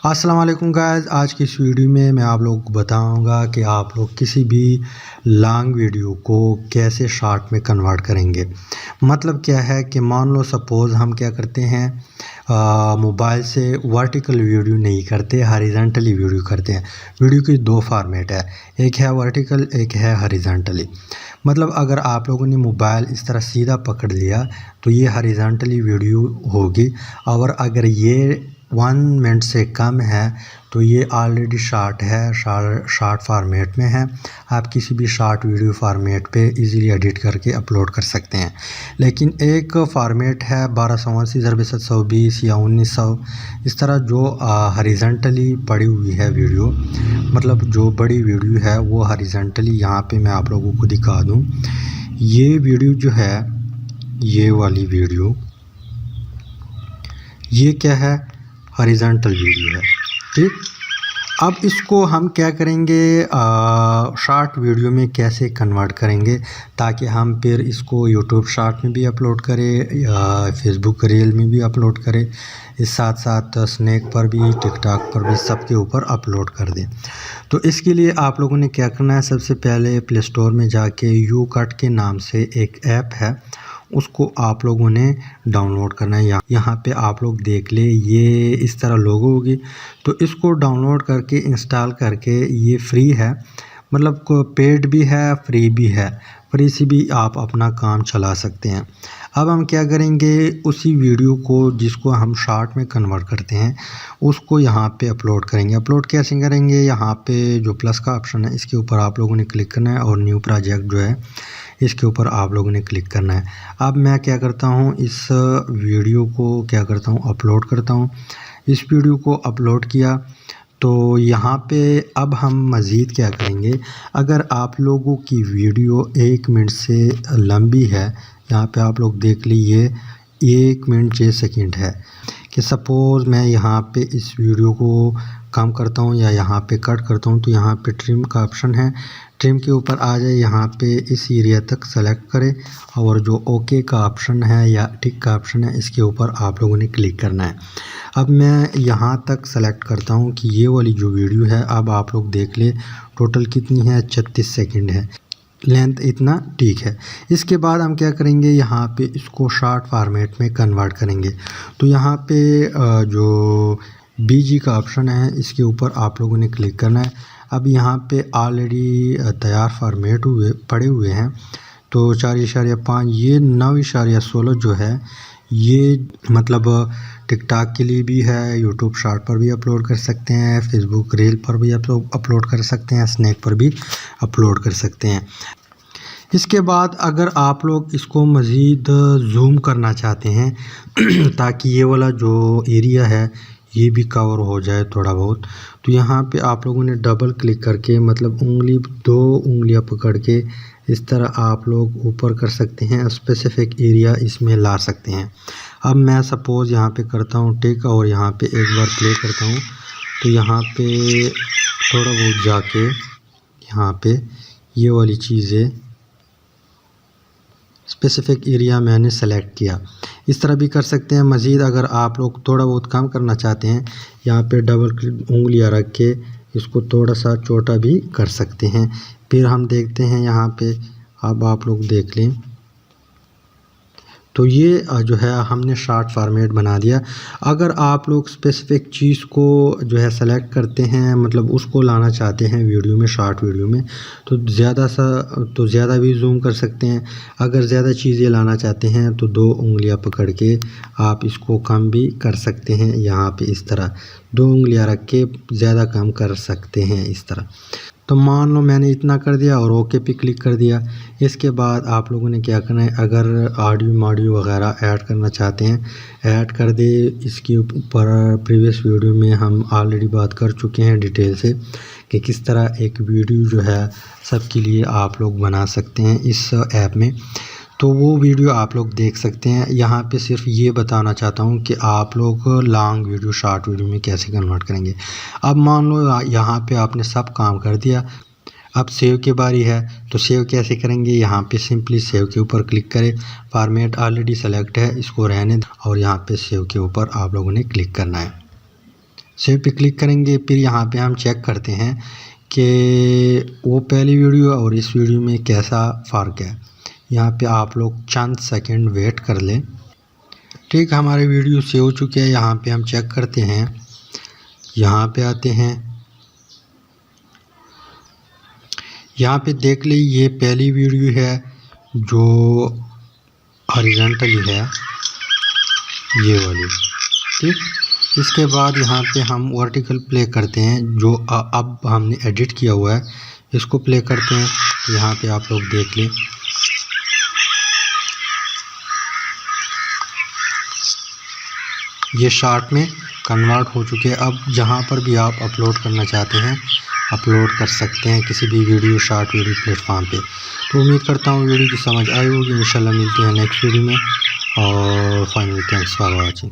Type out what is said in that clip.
अस्सलाम वालेकुम गाइस। आज की इस वीडियो में मैं आप लोगों को बताऊंगा कि आप लोग किसी भी लॉन्ग वीडियो को कैसे शॉर्ट में कन्वर्ट करेंगे। मतलब क्या है कि मान लो सपोज़ हम क्या करते हैं, मोबाइल से वर्टिकल वीडियो नहीं करते, हॉरिजॉन्टली वीडियो करते हैं। वीडियो की दो फॉर्मेट है, एक है वर्टिकल, एक है हॉरिजॉन्टली। मतलब अगर आप लोगों ने मोबाइल इस तरह सीधा पकड़ लिया तो ये हॉरिजॉन्टली वीडियो होगी, और अगर ये 1 मिनट से कम है तो ये ऑलरेडी शॉर्ट है, शॉर्ट फार्मेट में है। आप किसी भी शॉर्ट वीडियो फार्मेट पे इजीली एडिट करके अपलोड कर सकते हैं। लेकिन एक फार्मेट है 1280x720 या 1900, इस तरह जो हॉरिजॉन्टली पड़ी हुई है वीडियो, मतलब जो बड़ी वीडियो है वो हॉरिजॉन्टली। यहाँ पे मैं आप लोगों को दिखा दूँ, ये वीडियो जो है, ये वाली वीडियो, ये क्या है, हॉरिजॉन्टल वीडियो है। ठीक, अब इसको हम क्या करेंगे, शॉर्ट वीडियो में कैसे कन्वर्ट करेंगे ताकि हम फिर इसको यूट्यूब शॉर्ट में भी अपलोड करें या फेसबुक रील में भी अपलोड करें, इस साथ साथ स्नैक पर भी, टिकटॉक पर भी, सबके ऊपर अपलोड कर दें। तो इसके लिए आप लोगों ने क्या करना है, सबसे पहले प्ले स्टोर में जाके यू कट के नाम से एक ऐप है, उसको आप लोगों ने डाउनलोड करना है। यहाँ पे आप लोग देख ले, ये इस तरह लोगो होगी, तो इसको डाउनलोड करके इंस्टॉल करके, ये फ्री है, मतलब को पेड भी है, फ्री भी है। फ्री से भी आप अपना काम चला सकते हैं। अब हम क्या करेंगे, उसी वीडियो को जिसको हम शॉर्ट में कन्वर्ट करते हैं उसको यहाँ पे अपलोड करेंगे। अपलोड कैसे करेंगे, यहाँ पे जो प्लस का ऑप्शन है इसके ऊपर आप लोगों ने क्लिक करना है, और न्यू प्रोजेक्ट जो है इसके ऊपर आप लोगों ने क्लिक करना है। अब मैं क्या करता हूँ, इस वीडियो को क्या करता हूँ, अपलोड करता हूँ। इस वीडियो को अपलोड किया तो यहाँ पे अब हम मज़ीद क्या करेंगे, अगर आप लोगों की वीडियो 1 मिनट से लंबी है, यहाँ पे आप लोग देख लीजिए 1 मिनट 6 सेकंड है, कि सपोज़ मैं यहाँ पे इस वीडियो को कम करता हूँ या यहाँ पे कट करता हूँ, तो यहाँ पे ट्रिम का ऑप्शन है, ट्रिम के ऊपर आ जाए, यहाँ पे इस एरिया तक सेलेक्ट करें, और जो ओके का ऑप्शन है या टिक का ऑप्शन है इसके ऊपर आप लोगों ने क्लिक करना है। अब मैं यहाँ तक सेलेक्ट करता हूँ कि ये वाली जो वीडियो है, अब आप लोग देख ले टोटल कितनी है, 36 सेकंड है, लेंथ इतना ठीक है। इसके बाद हम क्या करेंगे, यहाँ पे इसको शॉर्ट फार्मेट में कन्वर्ट करेंगे। तो यहाँ पे जो बीजी का ऑप्शन है इसके ऊपर आप लोगों ने क्लिक करना है। अब यहाँ पे ऑलरेडी तैयार फार्मेट पड़े हुए हैं, तो 4.5, ये 9.16 जो है, ये मतलब टिकटॉक के लिए भी है, यूट्यूब शॉर्ट पर भी अपलोड कर सकते हैं, फेसबुक रील पर भी अपलोड कर सकते हैं, स्नैक पर भी अपलोड कर सकते हैं। इसके बाद अगर आप लोग इसको मज़ीद जूम करना चाहते हैं ताकि ये वाला जो एरिया है ये भी कवर हो जाए थोड़ा बहुत, तो यहाँ पे आप लोगों ने डबल क्लिक करके, मतलब 2 उंगलियां पकड़ के इस तरह आप लोग ऊपर कर सकते हैं, स्पेसिफिक एरिया इसमें ला सकते हैं। अब मैं सपोज़ यहाँ पे करता हूँ टिक, और यहाँ पे एक बार प्ले करता हूँ, तो यहाँ पे थोड़ा बहुत जाके यहाँ पे ये वाली चीज़ें, स्पेसिफिक एरिया मैंने सेलेक्ट किया। इस तरह भी कर सकते हैं। मज़ीद अगर आप लोग थोड़ा बहुत कम करना चाहते हैं, यहाँ पे डबल उंगलियां रख के इसको थोड़ा सा छोटा भी कर सकते हैं। फिर हम देखते हैं यहाँ पे, अब आप लोग देख लें, तो ये जो है हमने शॉर्ट फार्मेट बना दिया। अगर आप लोग स्पेसिफिक चीज़ को जो है सेलेक्ट करते हैं, मतलब उसको लाना चाहते हैं वीडियो में, शॉर्ट वीडियो में, तो ज़्यादा भी जूम कर सकते हैं। अगर ज़्यादा चीज़ें लाना चाहते हैं तो 2 उंगलियां पकड़ के आप इसको कम भी कर सकते हैं। यहाँ पे इस तरह 2 उंगलियां रख के ज़्यादा कम कर सकते हैं इस तरह। तो मान लो मैंने इतना कर दिया और ओके पे क्लिक कर दिया। इसके बाद आप लोगों ने क्या करना है, अगर ऑडियो वगैरह ऐड करना चाहते हैं, ऐड कर दे। इसके ऊपर प्रीवियस वीडियो में हम ऑलरेडी बात कर चुके हैं डिटेल से कि किस तरह एक वीडियो जो है सबके लिए आप लोग बना सकते हैं इस ऐप में, तो वो वीडियो आप लोग देख सकते हैं। यहाँ पे सिर्फ ये बताना चाहता हूँ कि आप लोग लॉन्ग वीडियो शॉर्ट वीडियो में कैसे कन्वर्ट करेंगे। अब मान लो यहाँ पे आपने सब काम कर दिया, अब सेव की बारी है, तो सेव कैसे करेंगे, यहाँ पे सिंपली सेव के ऊपर क्लिक करें। फॉर्मेट ऑलरेडी सेलेक्ट है, इसको रहने दें, और यहाँ पे सेव के ऊपर आप लोगों ने क्लिक करना है। सेव पे क्लिक करेंगे। फिर यहाँ पे हम चेक करते हैं कि वो पहली वीडियो और इस वीडियो में कैसा फ़र्क है। यहाँ पे आप लोग चंद सेकंड वेट कर लें। ठीक, हमारे वीडियो सेव हो चुके हैं। यहाँ पे हम चेक करते हैं, यहाँ पे आते हैं, यहाँ पे देख ली ये पहली वीडियो है जो हॉरिजॉन्टली है, ये वाली। ठीक, इसके बाद यहाँ पे हम वर्टिकल प्ले करते हैं, जो अब हमने एडिट किया हुआ है, इसको प्ले करते हैं। तो यहाँ पे आप लोग देख लें, ये शॉर्ट में कन्वर्ट हो चुके हैं। अब जहाँ पर भी आप अपलोड करना चाहते हैं अपलोड कर सकते हैं किसी भी वीडियो शॉर्ट वीडियो प्लेटफॉर्म पे। तो उम्मीद करता हूँ वीडियो की समझ आई होगी। इंशाल्लाह मिलते हैं नेक्स्ट वीडियो में। और फाइनली थैंक्स फॉर वॉचिंग।